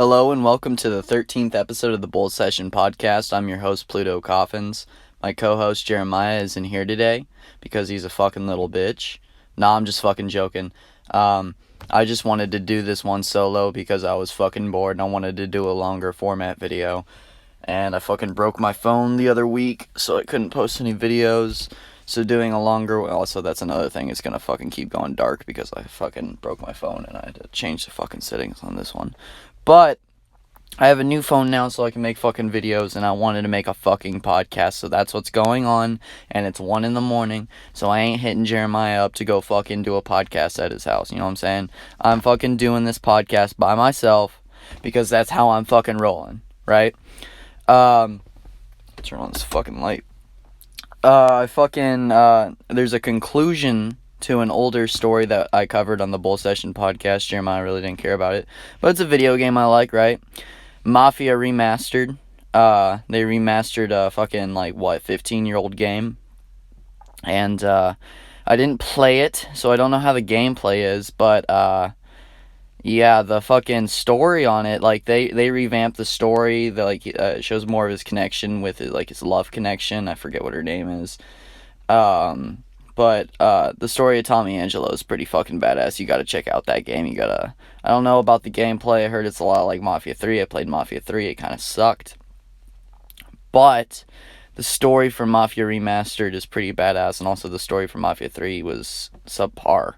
Hello and welcome to the 13th episode of the Bull Session podcast. I'm your host, PlutoCoffins. My co-host, Jeremiah, isn't here today because he's a fucking little bitch. Nah, I'm just fucking joking. I just wanted to do this one solo because I was fucking bored and I wanted to do a longer format video. And I fucking broke my phone the other week, so I couldn't post any videos. So doing a longer... Also, that's another thing. It's gonna fucking keep going dark because I fucking broke my phone and I had to change the fucking settings on this one. But I have a new phone now so I can make fucking videos, and I wanted to make a fucking podcast, so that's what's going on, and it's 1 a.m, so I ain't hitting Jeremiah up to go fucking do a podcast at his house, you know what I'm saying? I'm fucking doing this podcast by myself, because that's how I'm fucking rolling, right? Turn on this fucking light. There's a conclusion to an older story that I covered on the Bull Session podcast. Jeremiah really didn't care about it, but it's a video game I like, right? Mafia Remastered. They remastered a fucking, 15-year-old game. And, I didn't play it, so I don't know how the gameplay is, but, yeah, the fucking story on it, they revamped the story, it shows more of his connection with his love connection. I forget what her name is. But the story of Tommy Angelo is pretty fucking badass. You gotta check out that game. I don't know about the gameplay. I heard it's a lot like Mafia 3. I played Mafia 3. It kind of sucked. But the story for Mafia Remastered is pretty badass. And also the story for Mafia 3 was subpar,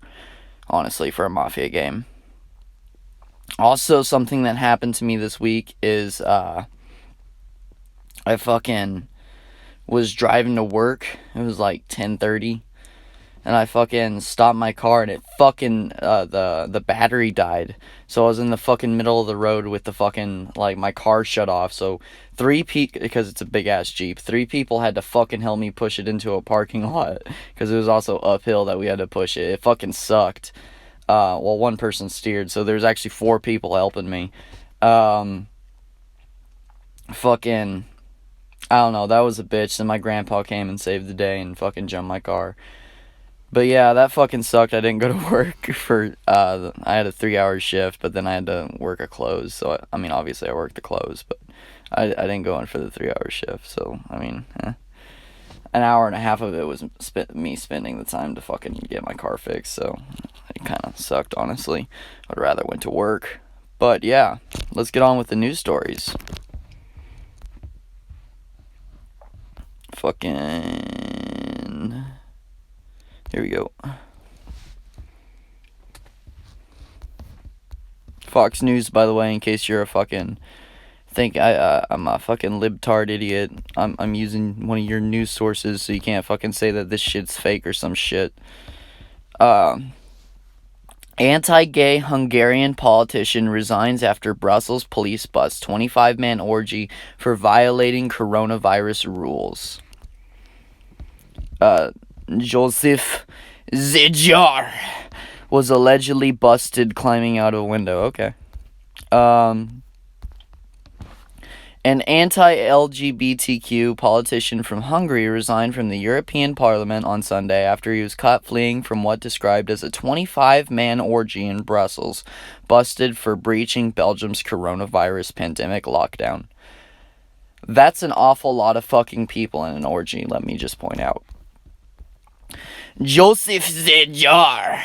honestly, for a Mafia game. Also, something that happened to me this week is I fucking was driving to work. It was like 10:30. And I fucking stopped my car and it fucking, the battery died. So I was in the fucking middle of the road with the fucking, my car shut off. So because it's a big ass Jeep, 3 people had to fucking help me push it into a parking lot. Because it was also uphill that we had to push it. It fucking sucked. Well, 1 person steered, so there's actually 4 people helping me. Fucking, I don't know, that was a bitch. Then my grandpa came and saved the day and fucking jumped my car. But yeah, that fucking sucked. I didn't go to work for, I had a 3-hour shift, but then I had to work a close. So, obviously I worked the close, but I didn't go in for the 3-hour shift. So, an hour and a half of it was me spending the time to fucking get my car fixed. So, it kind of sucked, honestly. I'd rather went to work. But yeah, let's get on with the news stories. Fucking... Here we go. Fox News, by the way, in case you're a fucking... I'm a fucking libtard idiot. I'm using one of your news sources, so you can't fucking say that this shit's fake or some shit. Anti-Gay Hungarian politician resigns after Brussels police bust 25-man orgy for violating coronavirus rules. Joseph Zajar was allegedly busted climbing out of a window. Okay. An anti-LGBTQ politician from Hungary resigned from the European Parliament on Sunday after he was caught fleeing from what described as a 25-man orgy in Brussels, busted for breaching Belgium's coronavirus pandemic lockdown. That's an awful lot of fucking people in an orgy, let me just point out. Joseph Zajar,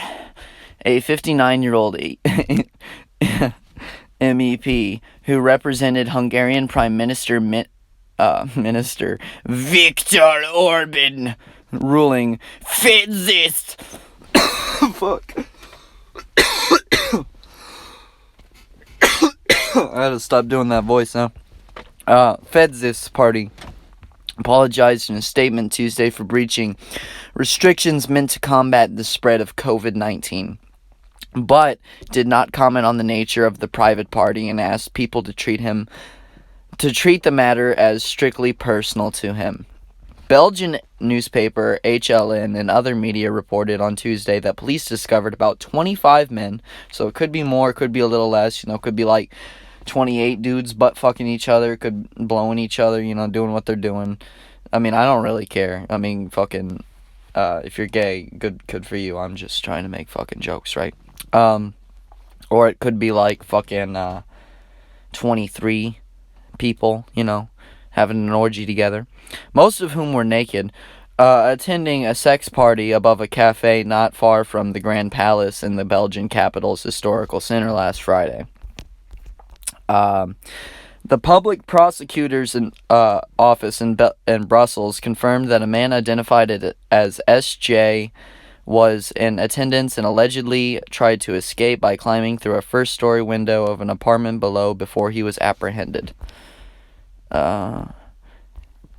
a 59-year-old MEP who represented Hungarian Prime Minister Minister Viktor Orban, ruling Fedzist. Fuck. I had to stop doing that voice now. Fedzist party apologized in a statement Tuesday for breaching restrictions meant to combat the spread of COVID-19, but did not comment on the nature of the private party and asked people to treat the matter as strictly personal to him. Belgian newspaper HLN and other media reported on Tuesday that police discovered about 25 men, so it could be more, it could be a little less, it could be like 28 dudes butt fucking each other, could blowing each other, doing what they're doing. I don't really care. Fucking, if you're gay, good for you. I'm just trying to make fucking jokes, right? Or it could be like fucking, 23 people, having an orgy together, most of whom were naked, attending a sex party above a cafe not far from the Grand Palace in the Belgian capital's historical center last Friday. The public prosecutor's office in Brussels confirmed that a man identified as S.J. was in attendance and allegedly tried to escape by climbing through a first-story window of an apartment below before he was apprehended.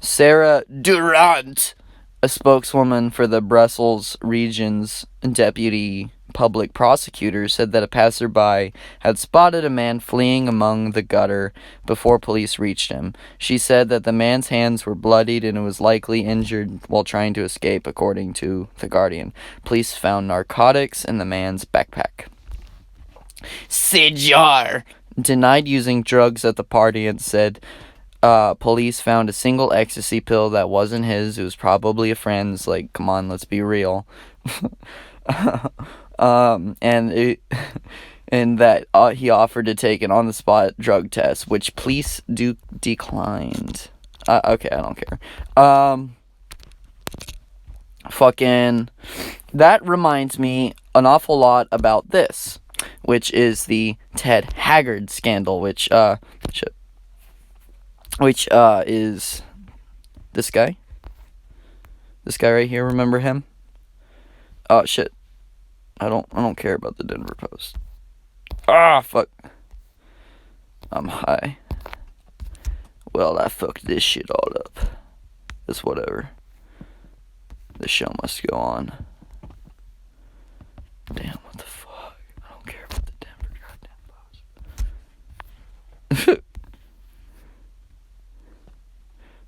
Sarah Durant, a spokeswoman for the Brussels region's deputy public prosecutor, said that a passerby had spotted a man fleeing among the gutter before police reached him. She said that the man's hands were bloodied and was likely injured while trying to escape, according to The Guardian. Police found narcotics in the man's backpack. Sejar denied using drugs at the party and said police found a single ecstasy pill that wasn't his. It was probably a friend's. Like, come on, let's be real. And that he offered to take an on-the-spot drug test, which police declined. Okay, I don't care. Fucking, that reminds me an awful lot about this, which is the Ted Haggard scandal, which is this guy right here. Remember him? Oh shit. I don't care about the Denver Post. Ah, fuck. I'm high. Well, I fucked this shit all up. It's whatever. The show must go on. Damn, what the fuck? I don't care about the Denver goddamn Post.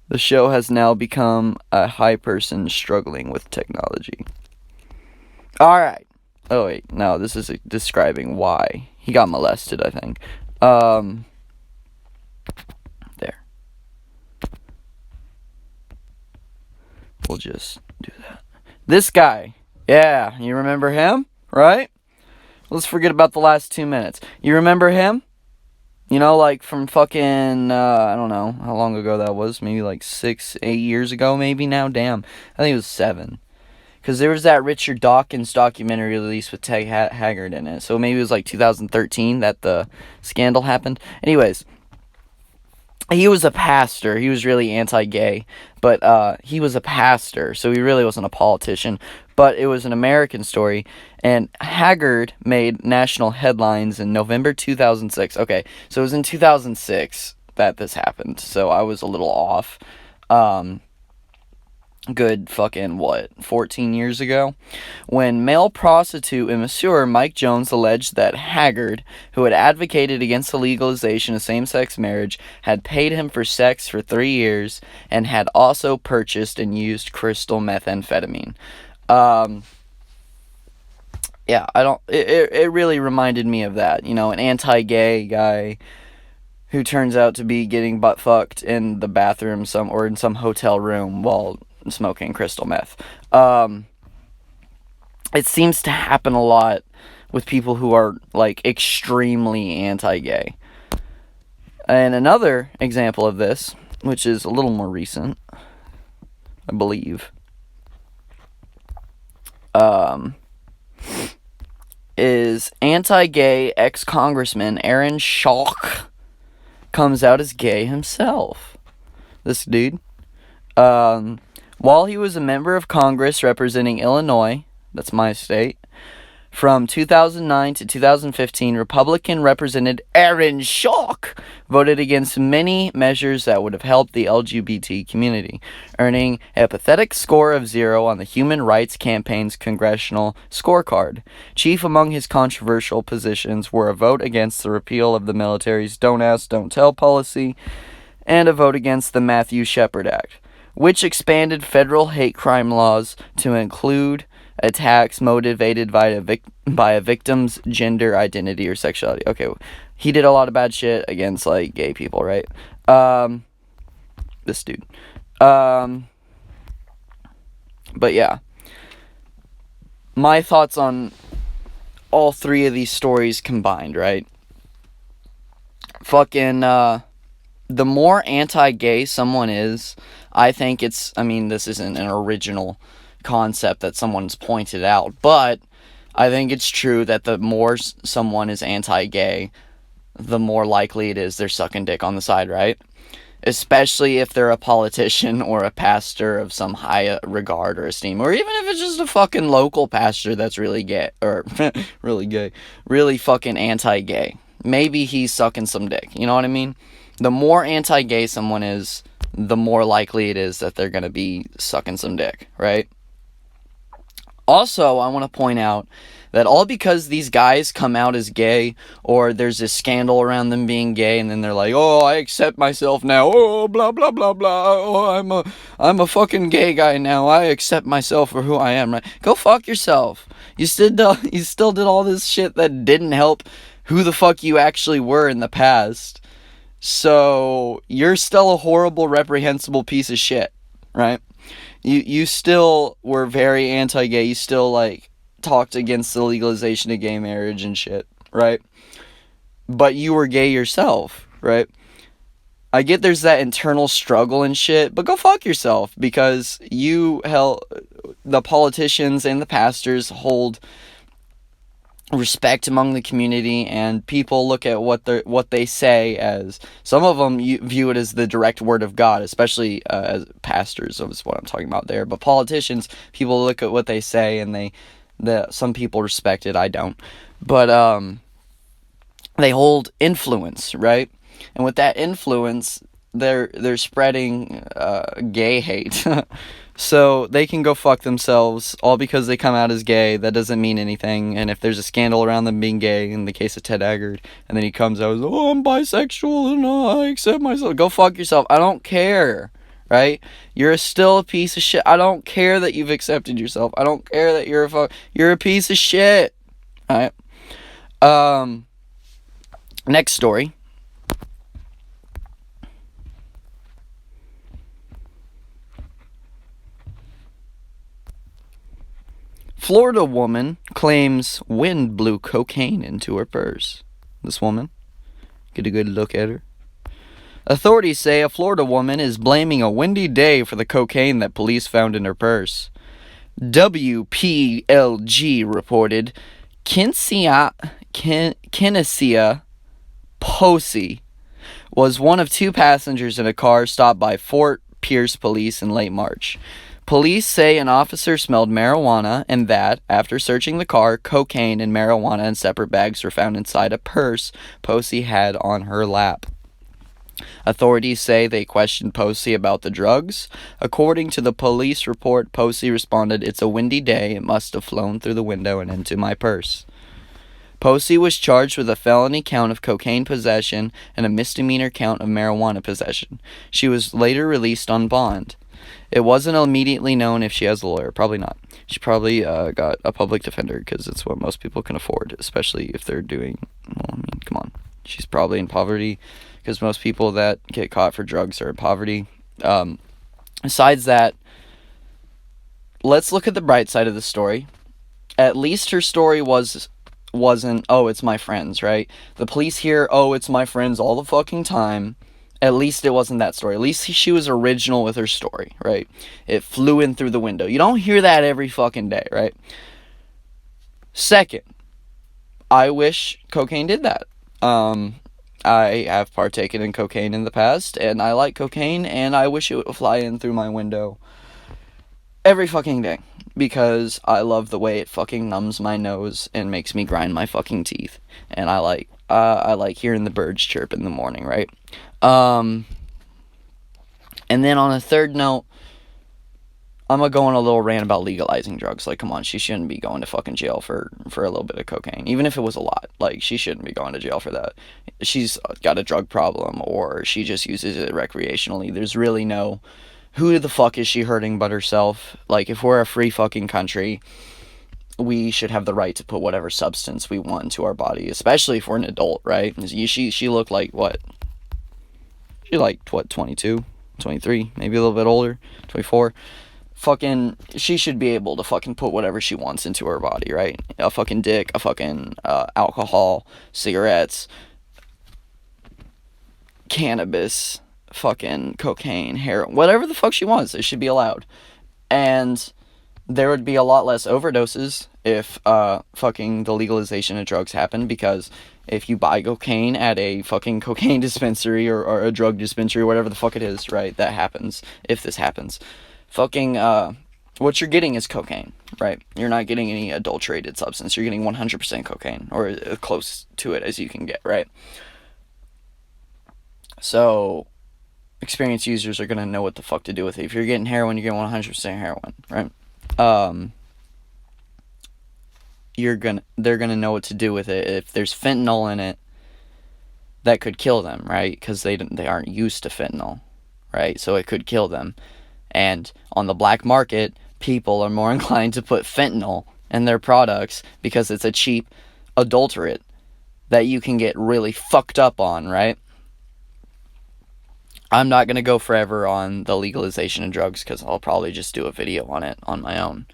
The show has now become a high person struggling with technology. Alright. Oh wait, no, this is describing why. He got molested, I think. There. We'll just do that. This guy. Yeah, you remember him? Right? Let's forget about the last 2 minutes. You remember him? Like from fucking, I don't know how long ago that was. Maybe like 6, 8 years ago, maybe now. Damn. I think it was 7. Because there was that Richard Dawkins documentary released with Ted Haggard in it. So maybe it was like 2013 that the scandal happened. Anyways, he was a pastor. He was really anti-gay. But he was a pastor, so he really wasn't a politician. But it was an American story. And Haggard made national headlines in November 2006. Okay, so it was in 2006 that this happened. So I was a little off. Good fucking, 14 years ago? When male prostitute and masseur Mike Jones alleged that Haggard, who had advocated against the legalization of same-sex marriage, had paid him for sex for 3 years and had also purchased and used crystal methamphetamine. Yeah, it really reminded me of that, an anti-gay guy who turns out to be getting butt-fucked in the bathroom or in some hotel room while smoking crystal meth. It seems to happen a lot with people who are, like, extremely anti-gay. And another example of this, which is a little more recent, I believe, is anti-gay ex-congressman Aaron Schock comes out as gay himself. This dude. While he was a member of Congress representing Illinois, that's my state, from 2009 to 2015, Republican Representative Aaron Schock voted against many measures that would have helped the LGBT community, earning a pathetic score of 0 on the Human Rights Campaign's congressional scorecard. Chief among his controversial positions were a vote against the repeal of the military's Don't Ask, Don't Tell policy, and a vote against the Matthew Shepard Act, which expanded federal hate crime laws to include attacks motivated by a victim's gender identity or sexuality. Okay, he did a lot of bad shit against, like, gay people, right? This dude. But yeah. My thoughts on all 3 of these stories combined, right? fucking, the more anti-gay someone is, I think this isn't an original concept that someone's pointed out, but I think it's true that the more someone is anti-gay, the more likely it is they're sucking dick on the side, right? Especially if they're a politician or a pastor of some high regard or esteem, or even if it's just a fucking local pastor that's really gay, or really gay, really fucking anti-gay. Maybe he's sucking some dick, you know what I mean? The more anti-gay someone is, the more likely it is that they're gonna be sucking some dick, right? Also, I want to point out that all because these guys come out as gay, or there's this scandal around them being gay, and then they're like, oh, I accept myself now, oh, blah, blah, blah, blah, oh, I'm a fucking gay guy now, I accept myself for who I am, right? Go fuck yourself. You still did all this shit that didn't help who the fuck you actually were in the past. So, you're still a horrible, reprehensible piece of shit, right? You still were very anti-gay. You still, talked against the legalization of gay marriage and shit, right? But you were gay yourself, right? I get there's that internal struggle and shit, but go fuck yourself, because the politicians and the pastors hold respect among the community, and people look at what they say as, some of them view it as the direct word of God, especially as pastors, is what I'm talking about there. But politicians, people look at what they say, and some people respect it. I don't, but they hold influence, right? And with that influence, they're spreading gay hate. So they can go fuck themselves, all because they come out as gay. That doesn't mean anything. And if there's a scandal around them being gay, in the case of Ted Haggard, and then he comes out as, oh, I'm bisexual and I accept myself. Go fuck yourself. I don't care, right? You're still a piece of shit. I don't care that you've accepted yourself. I don't care that you're a piece of shit. Alright? Next story. Florida woman claims wind blew cocaine into her purse. This woman, get a good look at her. Authorities say a Florida woman is blaming a windy day for the cocaine that police found in her purse. WPLG reported Kinesia Posey was one of two passengers in a car stopped by Fort Pierce police in late March. Police say an officer smelled marijuana, and that, after searching the car, cocaine and marijuana in separate bags were found inside a purse Posey had on her lap. Authorities say they questioned Posey about the drugs. According to the police report, Posey responded, "It's a windy day. It must have flown through the window and into my purse." Posey was charged with a felony count of cocaine possession and a misdemeanor count of marijuana possession. She was later released on bond. It wasn't immediately known if she has a lawyer. Probably not. She probably got a public defender, because it's what most people can afford, especially if they're doing, come on. She's probably in poverty, because most people that get caught for drugs are in poverty. Besides that, let's look at the bright side of the story. At least her story wasn't, oh, it's my friends, right? The police hear, oh, it's my friends all the fucking time. At least it wasn't that story. At least she was original with her story, right? It flew in through the window. You don't hear that every fucking day, right? Second, I wish cocaine did that. I have partaken in cocaine in the past, and I like cocaine, and I wish it would fly in through my window every fucking day, because I love the way it fucking numbs my nose and makes me grind my fucking teeth, and I like hearing the birds chirp in the morning, right? And then on a third note, I'm gonna go on a little rant about legalizing drugs. Like, come on, she shouldn't be going to fucking jail for a little bit of cocaine. Even if it was a lot, she shouldn't be going to jail for that. She's got a drug problem, or she just uses it recreationally. There's really who the fuck is she hurting but herself? If we're a free fucking country, we should have the right to put whatever substance we want into our body, especially if we're an adult, right? She looked like, what? She 22, 23, maybe a little bit older, 24. Fucking, she should be able to fucking put whatever she wants into her body, right? A fucking dick, a fucking alcohol, cigarettes, cannabis, fucking cocaine, heroin, whatever the fuck she wants, it should be allowed. And there would be a lot less overdoses if fucking the legalization of drugs happened, because if you buy cocaine at a fucking cocaine dispensary or a drug dispensary, whatever the fuck it is, right, that happens, if this happens, fucking, what you're getting is cocaine, right? You're not getting any adulterated substance. You're getting 100% cocaine, or as close to it as you can get, right? So, experienced users are going to know what the fuck to do with it. If you're getting heroin, you're getting 100% heroin, right? They're gonna know what to do with it. If there's fentanyl in it, that could kill them, right? Because they aren't used to fentanyl, right? So it could kill them. And on the black market, people are more inclined to put fentanyl in their products because it's a cheap adulterate that you can get really fucked up on, right? I'm not gonna go forever on the legalization of drugs because I'll probably just do a video on it on my own.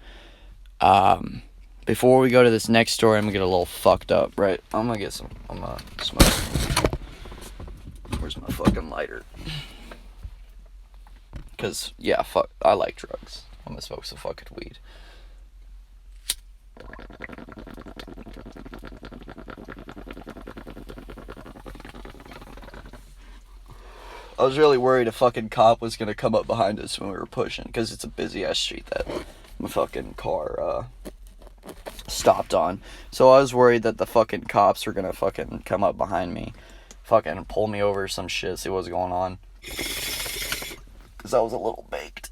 Before we go to this next story, I'm gonna get a little fucked up, right? I'm gonna smoke. Where's my fucking lighter? Because, yeah, fuck, I like drugs. I'm gonna smoke some fucking weed. I was really worried a fucking cop was gonna come up behind us when we were pushing, because it's a busy ass street that my fucking car, stopped on. So I was worried that the fucking cops were gonna fucking come up behind me, fucking pull me over or some shit, see what's going on. Because I was a little baked.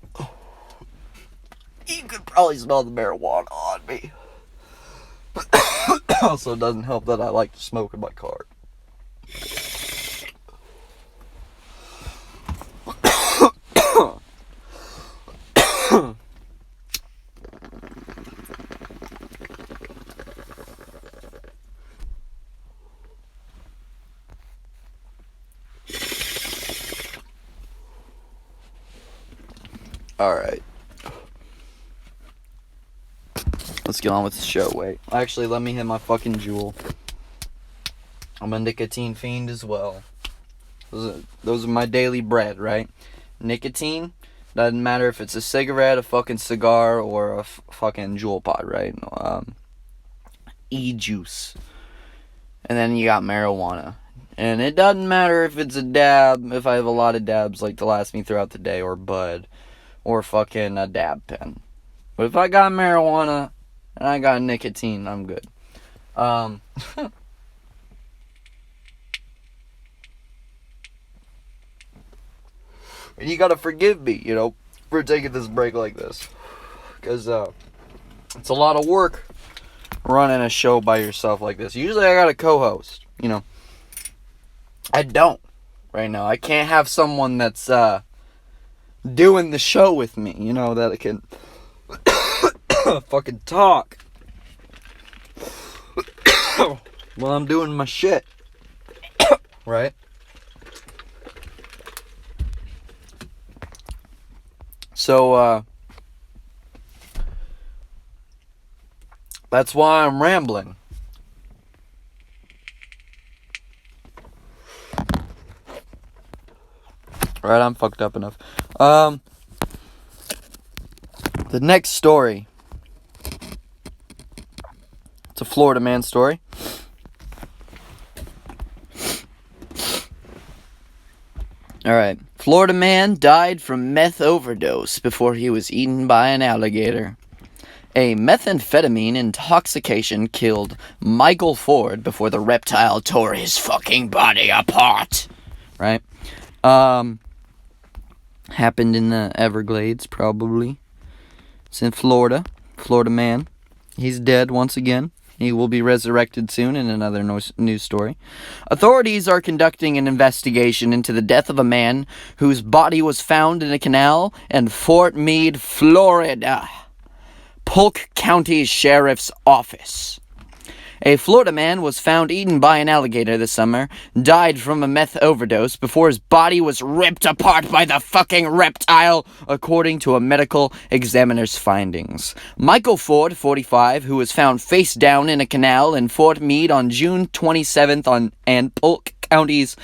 You could probably smell the marijuana on me. Also, it doesn't help that I like to smoke in my car. Alright. Let's get on with the show. Wait. Actually, let me hit my fucking Juul. I'm a nicotine fiend as well. Those are my daily bread, right? Nicotine, doesn't matter if it's a cigarette, a fucking cigar, or a fucking Juul pod, right? E-juice. And then you got marijuana. And it doesn't matter if it's a dab, if I have a lot of dabs like to last me throughout the day, or bud, or fucking a dab pen. But if I got marijuana and I got nicotine, I'm good. And you gotta forgive me, for taking this break like this. Because, it's a lot of work running a show by yourself like this. Usually I got a co-host, I don't right now. I can't have someone that's, doing the show with me, that I can fucking talk while I'm doing my shit. Right? So, that's why I'm rambling. Right, I'm fucked up enough. The next story. It's a Florida man story. Alright. Florida man died from meth overdose before he was eaten by an alligator. A methamphetamine intoxication killed Michael Ford before the reptile tore his fucking body apart. Right? Happened in the Everglades, probably. It's in Florida. Florida man. He's dead once again. He will be resurrected soon in another news story. Authorities are conducting an investigation into the death of a man whose body was found in a canal in Fort Meade, Florida. Polk County Sheriff's Office. A Florida man was found eaten by an alligator this summer, died from a meth overdose before his body was ripped apart by the fucking reptile, according to a medical examiner's findings. Michael Ford, 45, who was found face down in a canal in Fort Meade on June 27th and Polk County's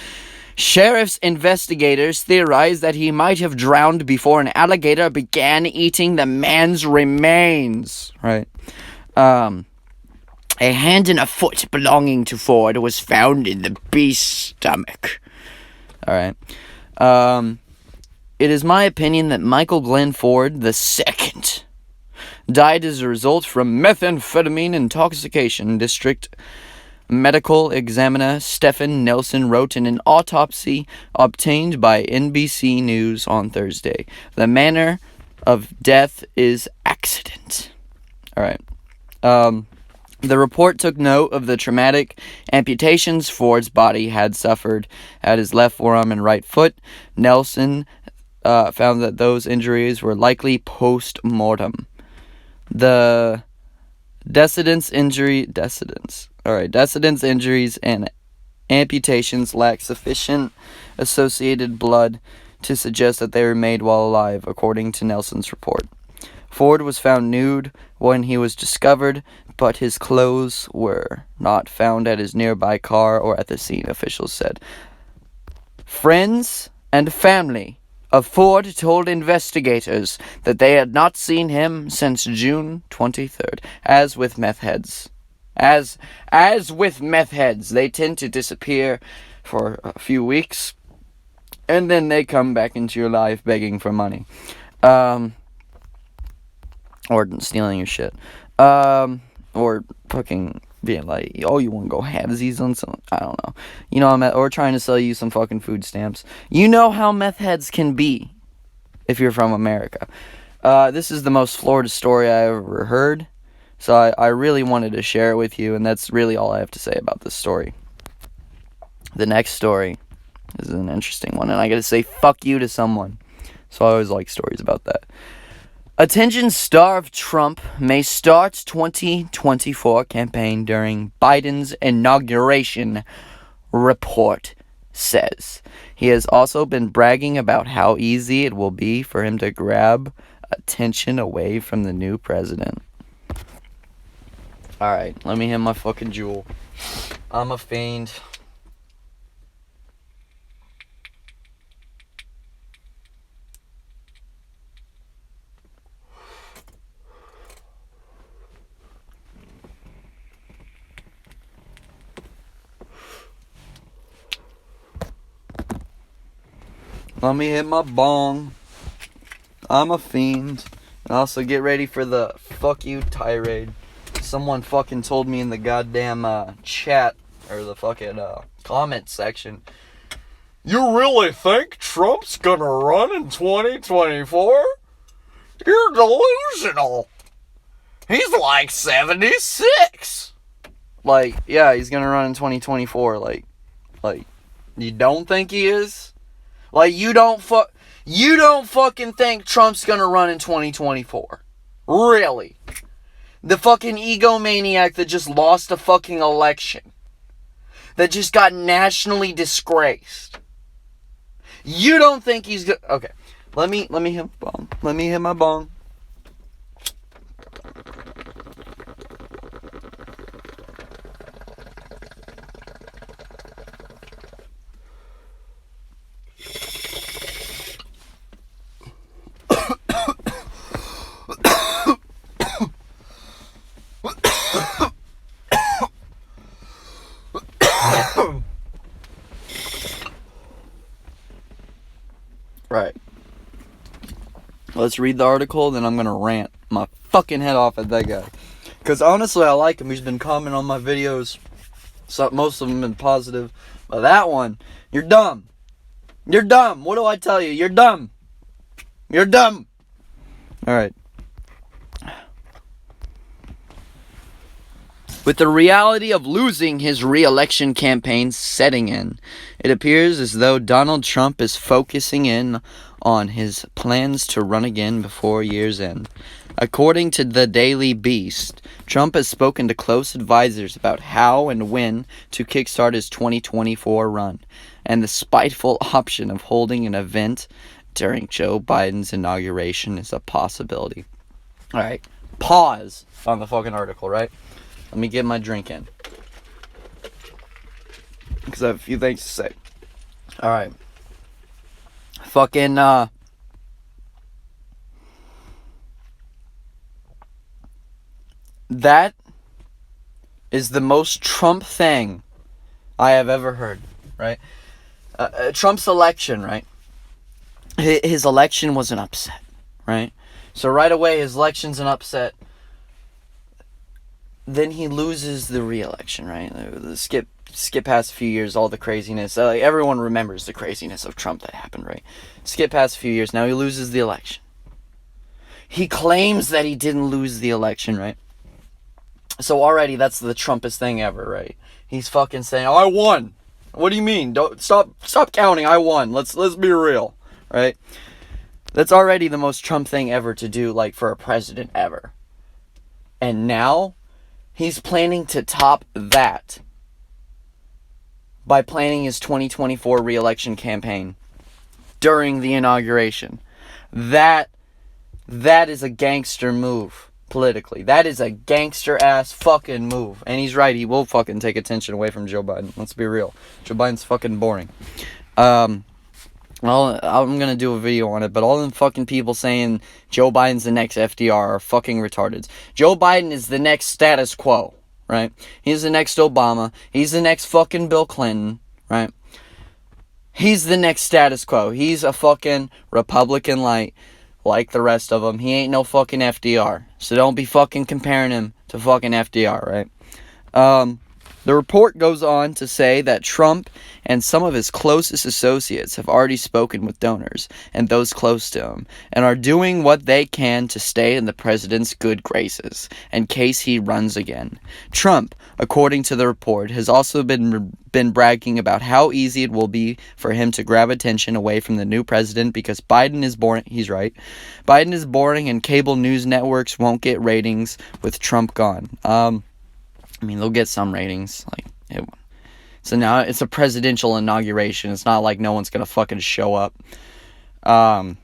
Sheriff's investigators theorize that he might have drowned before an alligator began eating the man's remains. Right. A hand and a foot belonging to Ford was found in the beast's stomach. Alright. It is my opinion that Michael Glenn Ford II died as a result from methamphetamine intoxication. District Medical Examiner Stephen Nelson wrote in an autopsy obtained by NBC News on Thursday. The manner of death is accident. Alright. The report took note of the traumatic amputations Ford's body had suffered at his left forearm and right foot. Nelson found that those injuries were likely post-mortem. The decedent's injuries and amputations lack sufficient associated blood to suggest that they were made while alive, according to Nelson's report. Ford was found nude when he was discovered, but his clothes were not found at his nearby car or at the scene, officials said. Friends and family of Ford told investigators that they had not seen him since June 23rd. As with meth heads, they tend to disappear for a few weeks, and then they come back into your life begging for money. Or stealing your shit. Or fucking being like, oh, you want to go halvesies on some, I don't know. You know, or trying to sell you some fucking food stamps. You know how meth heads can be if you're from America. This is the most Florida story I ever heard. So I really wanted to share it with you, and that's really all I have to say about this story. The next story is an interesting one, and I gotta say fuck you to someone. So I always like stories about that. Attention-starved Trump may start 2024 campaign during Biden's inauguration, report says. He has also been bragging about how easy it will be for him to grab attention away from the new president. Alright, let me hit my fucking jewel. I'm a fiend. Let me hit my bong. I'm a fiend. And also get ready for the fuck you tirade. Someone fucking told me in the goddamn chat, or the fucking comment section, you really think Trump's gonna run in 2024? You're delusional. He's like 76. Like, yeah, he's gonna run in 2024. Like, you don't think he is? Like, you don't fucking think Trump's gonna run in 2024. Really? The fucking egomaniac that just lost a fucking election. That just got nationally disgraced. You don't think he's gonna... Okay. Let me hit my bong. Let me hit my bong. Right. Let's read the article, then I'm gonna rant my fucking head off at that guy. Because honestly, I like him. He's been commenting on my videos. So most of them have been positive. But that one, you're dumb. You're dumb. What do I tell you? You're dumb. You're dumb. Alright. With the reality of losing his re-election campaign setting in, it appears as though Donald Trump is focusing in on his plans to run again before year's end. According to the Daily Beast, Trump has spoken to close advisors about how and when to kickstart his 2024 run, and the spiteful option of holding an event during Joe Biden's inauguration is a possibility. Alright, pause on the fucking article, right? Let me get my drink in, because I have a few things to say. Alright. Fucking, that is the most Trump thing I have ever heard, right? Trump's election, right? His election was an upset, right? So right away, his election's an upset. Then he loses the re-election, right? Skip past a few years, all the craziness. Everyone remembers the craziness of Trump that happened, right? Skip past a few years, now he loses the election. He claims that he didn't lose the election, right? So already that's the Trumpest thing ever, right? He's fucking saying, "Oh, I won." What do you mean? Don't stop counting. I won. Let's be real, right? That's already the most Trump thing ever to do, like, for a president ever. And now he's planning to top that by planning his 2024 re-election campaign during the inauguration. That is a gangster move. Politically, that is a gangster ass fucking move. And he's right, he will fucking take attention away from Joe Biden. Let's be real. Joe Biden's fucking boring. I'm gonna do a video on it, but all them fucking people saying Joe Biden's the next FDR are fucking retarded. Joe Biden is the next status quo, right? He's the next Obama. He's the next fucking Bill Clinton, right? He's the next status quo. He's a fucking Republican light. Like the rest of them. He ain't no fucking FDR. So don't be fucking comparing him to fucking FDR, right? The report goes on to say that Trump and some of his closest associates have already spoken with donors and those close to him and are doing what they can to stay in the president's good graces in case he runs again. Trump, according to the report, has also been bragging about how easy it will be for him to grab attention away from the new president because Biden is boring. He's right. Biden is boring and cable news networks won't get ratings with Trump gone. I mean, they'll get some ratings. So now it's a presidential inauguration. It's not like no one's gonna fucking show up. But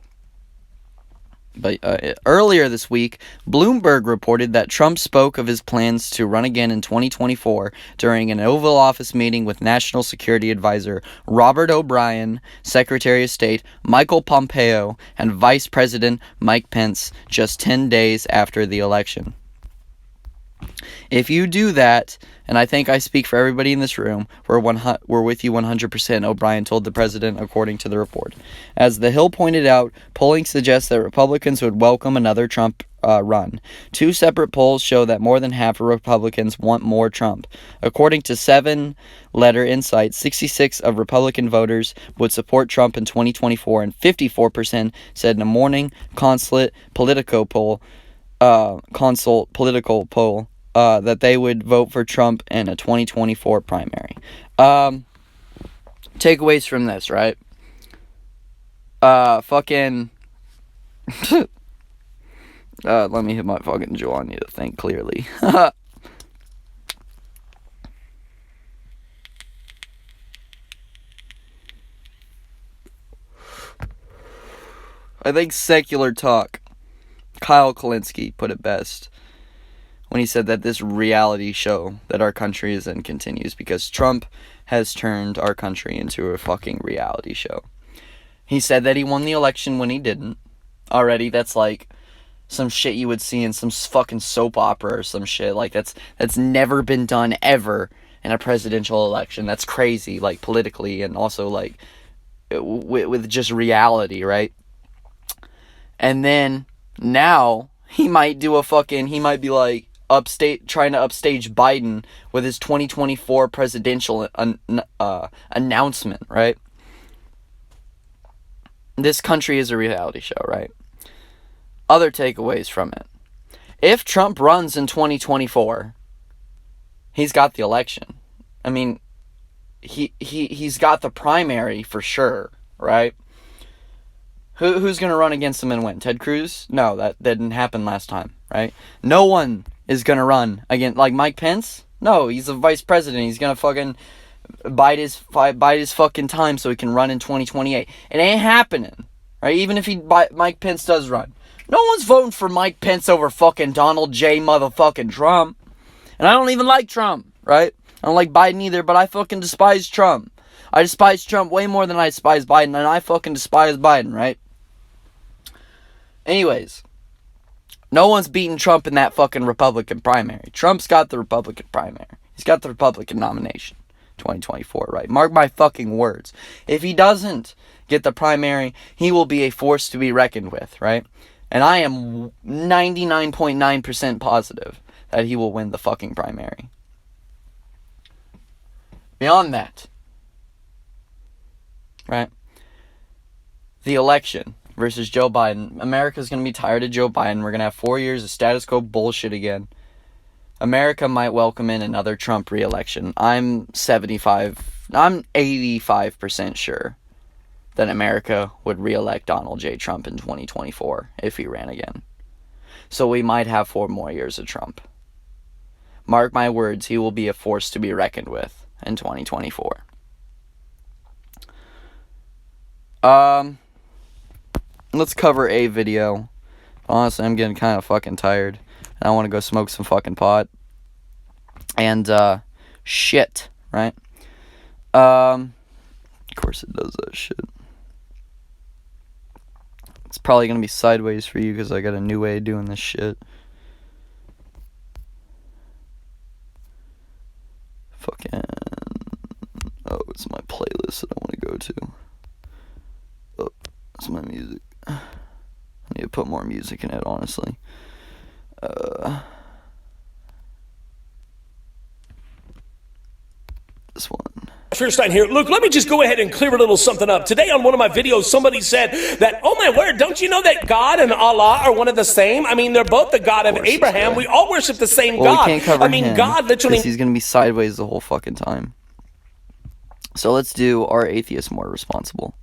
earlier this week, Bloomberg reported that Trump spoke of his plans to run again in 2024 during an Oval Office meeting with National Security Advisor Robert O'Brien, Secretary of State Michael Pompeo, and Vice President Mike Pence just 10 days after the election. If you do that, and I think I speak for everybody in this room, we're with you 100%, O'Brien told the president, according to the report. As The Hill pointed out, polling suggests that Republicans would welcome another Trump run. Two separate polls show that more than half of Republicans want more Trump. According to 7-letter Insight, 66% of Republican voters would support Trump in 2024, and 54% said in a morning consult Politico poll that they would vote for Trump in a 2024 primary. Takeaways from this, right? Let me hit my fucking jaw. I need to think clearly. I think Secular Talk, Kyle Kalinske, put it best when he said that this reality show that our country is in continues because Trump has turned our country into a fucking reality show. He said that he won the election when he didn't. Already, that's like some shit you would see in some fucking soap opera or some shit. Like, that's never been done ever in a presidential election. That's crazy, like, politically and also, like, with just reality, right? And then, now, he might be like, trying to upstage Biden with his 2024 presidential announcement, right? This country is a reality show, right? Other takeaways from it. If Trump runs in 2024, he's got the election. I mean, he's got the primary for sure, right? Who's going to run against him and win? Ted Cruz? No, that didn't happen last time, right? No one is going to run against, like, Mike Pence? No, he's the vice president. He's going to fucking bide his fucking time so he can run in 2028. It ain't happening, right? Even if Mike Pence does run. No one's voting for Mike Pence over fucking Donald J. motherfucking Trump. And I don't even like Trump, right? I don't like Biden either, but I fucking despise Trump. I despise Trump way more than I despise Biden, and I fucking despise Biden, right? Anyways, no one's beaten Trump in that fucking Republican primary. Trump's got the Republican primary. He's got the Republican nomination. 2024, right? Mark my fucking words. If he doesn't get the primary, he will be a force to be reckoned with, right? And I am 99.9% positive that he will win the fucking primary. Beyond that, right? The election versus Joe Biden. America's going to be tired of Joe Biden. We're going to have 4 years of status quo bullshit again. America might welcome in another Trump re-election. I'm 85% sure that America would re-elect Donald J. Trump in 2024 if he ran again. So we might have 4 more years of Trump. Mark my words, he will be a force to be reckoned with in 2024. Let's cover a video. Honestly, I'm getting kind of fucking tired. I want to go smoke some fucking pot. And, shit, right? Of course it does that shit. It's probably going to be sideways for you because I got a new way of doing this shit. Fucking... Oh, it's my playlist that I want to go to. Oh, that's my music. I need to put more music in it, honestly. This one. Fierstein here. Look, let me just go ahead and clear a little something up. Today on one of my videos, somebody said that, oh my word, don't you know that God and Allah are one of the same? I mean, they're both the God of Abraham. We all worship the same God. We can't cover him, God literally... because he's going to be sideways the whole fucking time. So let's do, are atheists more responsible?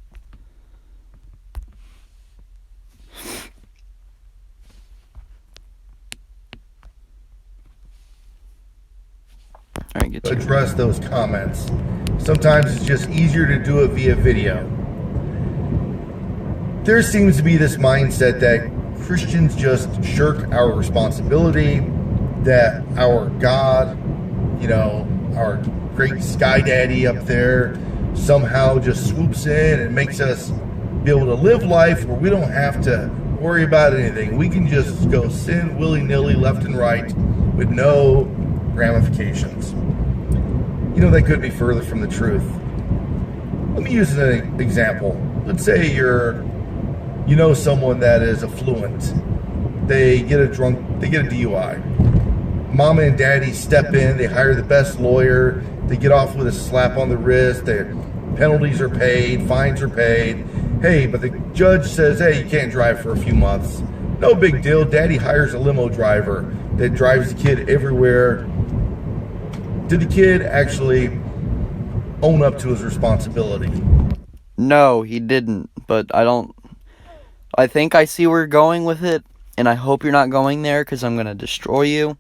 All right, get to address those comments. Sometimes it's just easier to do it via video. There seems to be this mindset that Christians just shirk our responsibility, that our God, our great sky daddy up there somehow just swoops in and makes us be able to live life where we don't have to worry about anything. We can just go sin willy-nilly left and right with no ramifications. That could be further from the truth. Let me use an example. Let's say someone that is affluent. They get a DUI. Mama and daddy step in, they hire the best lawyer, they get off with a slap on the wrist, their penalties are paid, fines are paid. Hey, but the judge says, hey, you can't drive for a few months. No big deal. Daddy hires a limo driver that drives the kid everywhere. Did the kid actually own up to his responsibility? No, he didn't, but I think I see where you're going with it, and I hope you're not going there, because I'm going to destroy you.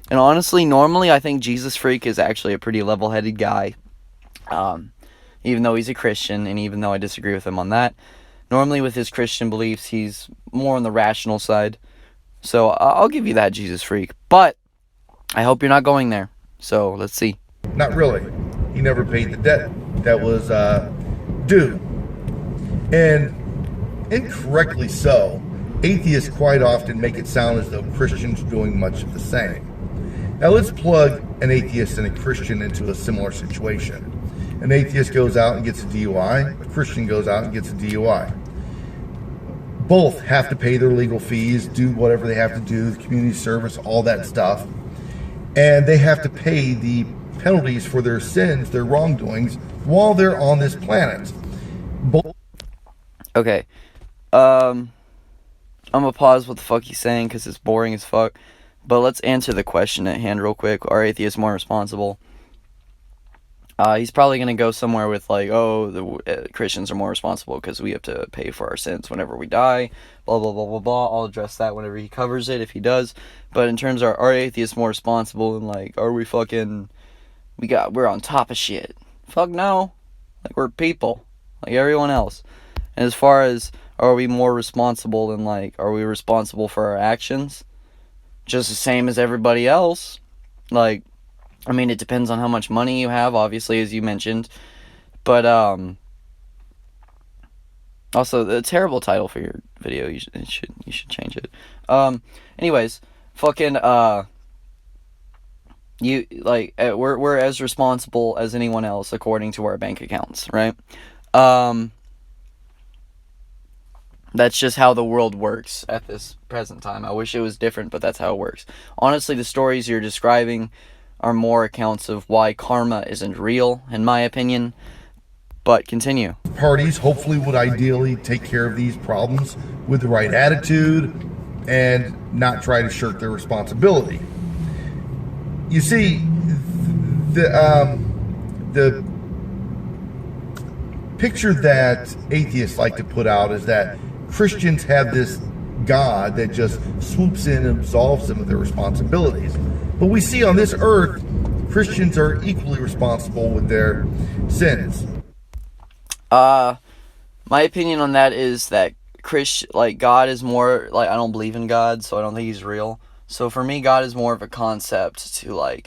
And honestly, normally, I think Jesus Freak is actually a pretty level-headed guy, even though he's a Christian, and even though I disagree with him on that. Normally, with his Christian beliefs, he's more on the rational side, so I'll give you that, Jesus Freak, but I hope you're not going there. So, let's see. Not really. He never paid the debt that was due. And incorrectly so, atheists quite often make it sound as though Christians are doing much of the same. Now let's plug an atheist and a Christian into a similar situation. An atheist goes out and gets a DUI. A Christian goes out and gets a DUI. Both have to pay their legal fees, do whatever they have to do, the community service, all that stuff. And they have to pay the penalties for their sins, their wrongdoings, while they're on this planet. Okay. I'm gonna pause what the fuck he's saying, because it's boring as fuck. But let's answer the question at hand real quick. Are atheists more responsible? He's probably going to go somewhere with the Christians are more responsible because we have to pay for our sins whenever we die, blah, blah, blah, blah, blah. I'll address that whenever he covers it, if he does. But in terms of, are atheists more responsible, and are we fucking, we're on top of shit? Fuck no. We're people, like everyone else. And as far as, are we more responsible than, are we responsible for our actions? Just the same as everybody else. It depends on how much money you have, obviously, as you mentioned. But also the terrible title for your video. You should change it. Anyways, fucking you like we're as responsible as anyone else according to our bank accounts, right? That's just how the world works at this present time. I wish it was different, but that's how it works. Honestly, the stories you're describing are more accounts of why karma isn't real, in my opinion. But continue. Parties hopefully would ideally take care of these problems with the right attitude and not try to shirk their responsibility. You see, the picture that atheists like to put out is that Christians have this God that just swoops in and absolves them of their responsibilities. But we see on this earth, Christians are equally responsible with their sins. My opinion on that is that God is more, I don't believe in God, so I don't think he's real. So for me, God is more of a concept to,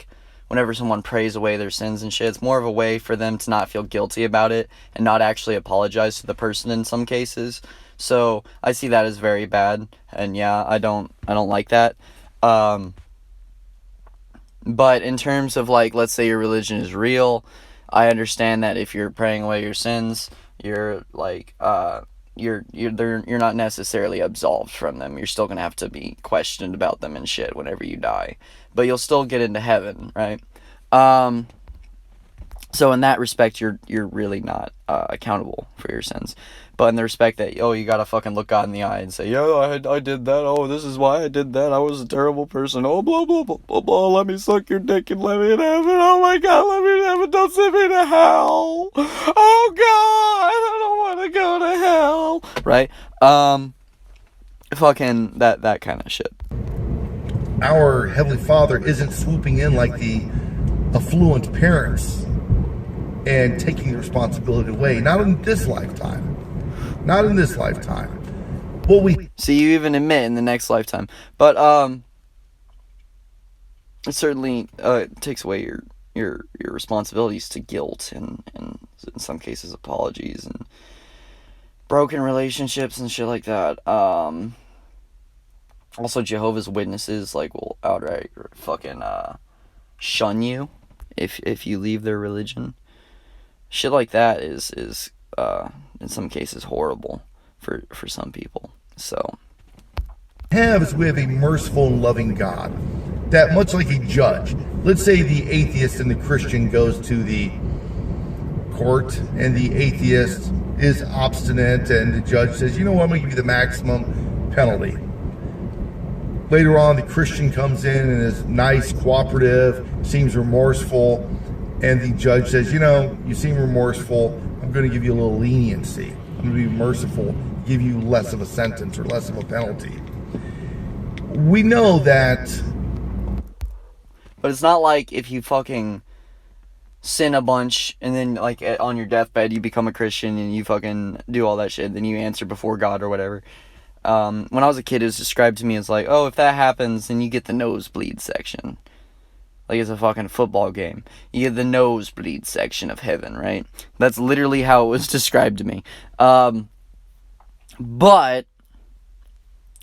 whenever someone prays away their sins and shit, it's more of a way for them to not feel guilty about it and not actually apologize to the person in some cases. So I see that as very bad, and yeah, I don't like that. But in terms of let's say your religion is real, I understand that if you're praying away your sins, you're not necessarily absolved from them. You're still gonna have to be questioned about them and shit whenever you die, but you'll still get into heaven, right? So in that respect, you're really not accountable for your sins. But in the respect that, you gotta fucking look God in the eye and say, yeah, I did that. Oh, this is why I did that. I was a terrible person. Oh, blah, blah, blah, blah, blah. Let me suck your dick and let me in heaven. Oh my God, let me in heaven. Don't send me to hell. Oh God, I don't want to go to hell. Right? Fucking that kind of shit. Our Heavenly Father isn't swooping in like the affluent parents and taking the responsibility away. Not in this lifetime. Not in this lifetime. See, you even admit in the next lifetime. But it certainly takes away your responsibilities to guilt and in some cases apologies and broken relationships and shit like that. Also, Jehovah's Witnesses will outright fucking shun you if you leave their religion. Shit like that is in some cases horrible for some people. So We have a merciful and loving God that, much like a judge, let's say the atheist and the Christian goes to the court and the atheist is obstinate and the judge says, you know what, I'm going to give you the maximum penalty. Later on, the Christian comes in and is nice, cooperative, seems remorseful, and the judge says, you seem remorseful, I'm going to give you a little leniency. I'm going to be merciful, give you less of a sentence or less of a penalty. We know that. But it's not like if you fucking sin a bunch and then on your deathbed you become a Christian and you fucking do all that shit, then you answer before God or whatever. When I was a kid, it was described to me as if that happens, then you get the nosebleed section. It's a fucking football game. You get the nosebleed section of heaven, right? That's literally how it was described to me. But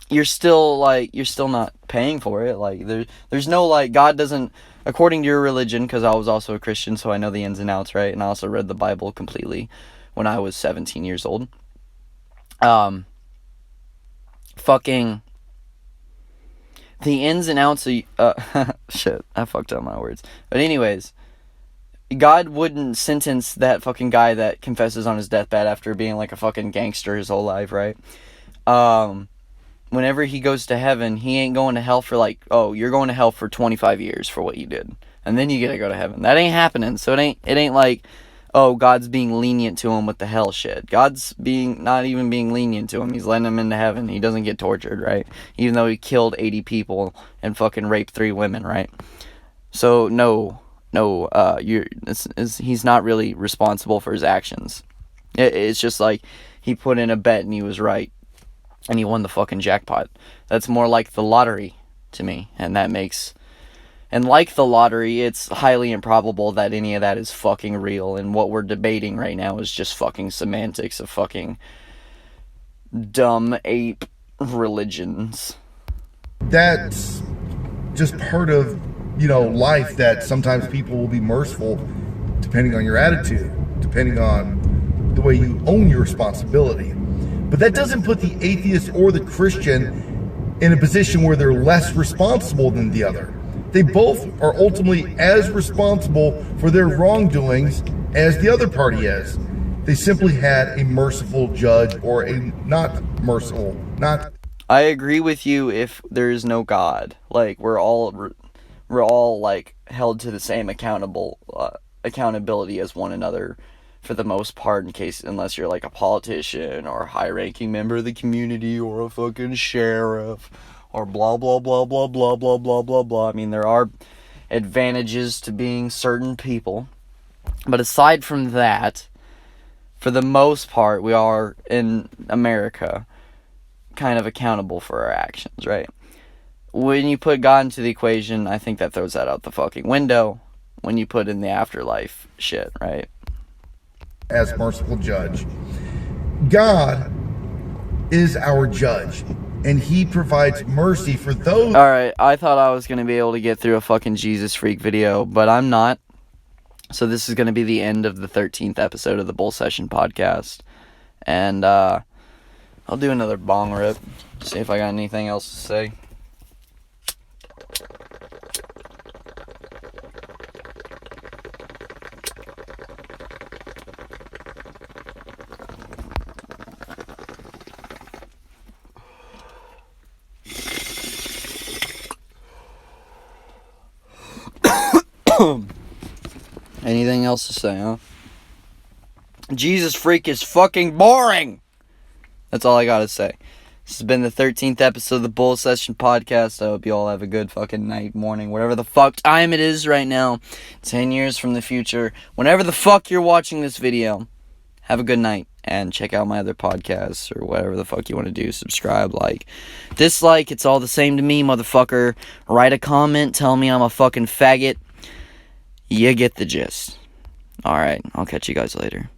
you're still not paying for it. There's no God doesn't, according to your religion, because I was also a Christian, so I know the ins and outs, right? And I also read the Bible completely when I was 17 years old. Fucking the ins and outs of shit, I fucked up my words. But anyways, God wouldn't sentence that fucking guy that confesses on his deathbed after being a fucking gangster his whole life, right? Whenever he goes to heaven, he ain't going to hell for you're going to hell for 25 years for what you did, and then you get to go to heaven. That ain't happening. So it ain't God's being lenient to him with the hell shit. God's not even being lenient to him. He's letting him into heaven. He doesn't get tortured, right? Even though he killed 80 people and fucking raped 3 women, right? So he's not really responsible for his actions. It's just he put in a bet and he was right, and he won the fucking jackpot. That's more like the lottery to me, and that makes And like the lottery, it's highly improbable that any of that is fucking real. And what we're debating right now is just fucking semantics of fucking dumb ape religions. That's just part of, life, that sometimes people will be merciful depending on your attitude, depending on the way you own your responsibility. But that doesn't put the atheist or the Christian in a position where they're less responsible than the other. They both are ultimately as responsible for their wrongdoings as the other party is. They simply had a merciful judge or a not merciful, not... I agree with you if there is no God. Like, we're all like held to the same accountability as one another for the most part, unless you're like a politician or a high-ranking member of the community or a fucking sheriff or blah blah blah blah blah blah blah blah blah. I mean, there are advantages to being certain people, but aside from that, for the most part, we are in America kind of accountable for our actions, right? When you put God into the equation, I think that throws that out the fucking window when you put in the afterlife shit, right? As merciful judge. God is our judge, and he provides mercy for those... Alright, I thought I was going to be able to get through a fucking Jesus Freak video, but I'm not. So this is going to be the end of the 13th episode of the Bull Session podcast. And, I'll do another bong rip. See if I got anything else to say. Anything else to say, huh? Jesus Freak is fucking boring! That's all I gotta say. This has been the 13th episode of the Bull Session podcast. I hope you all have a good fucking night, morning, whatever the fuck time it is right now. 10 years from the future. Whenever the fuck you're watching this video, have a good night. And check out my other podcasts or whatever the fuck you want to do. Subscribe, like, dislike. It's all the same to me, motherfucker. Write a comment. Tell me I'm a fucking faggot. You get the gist. Alright, I'll catch you guys later.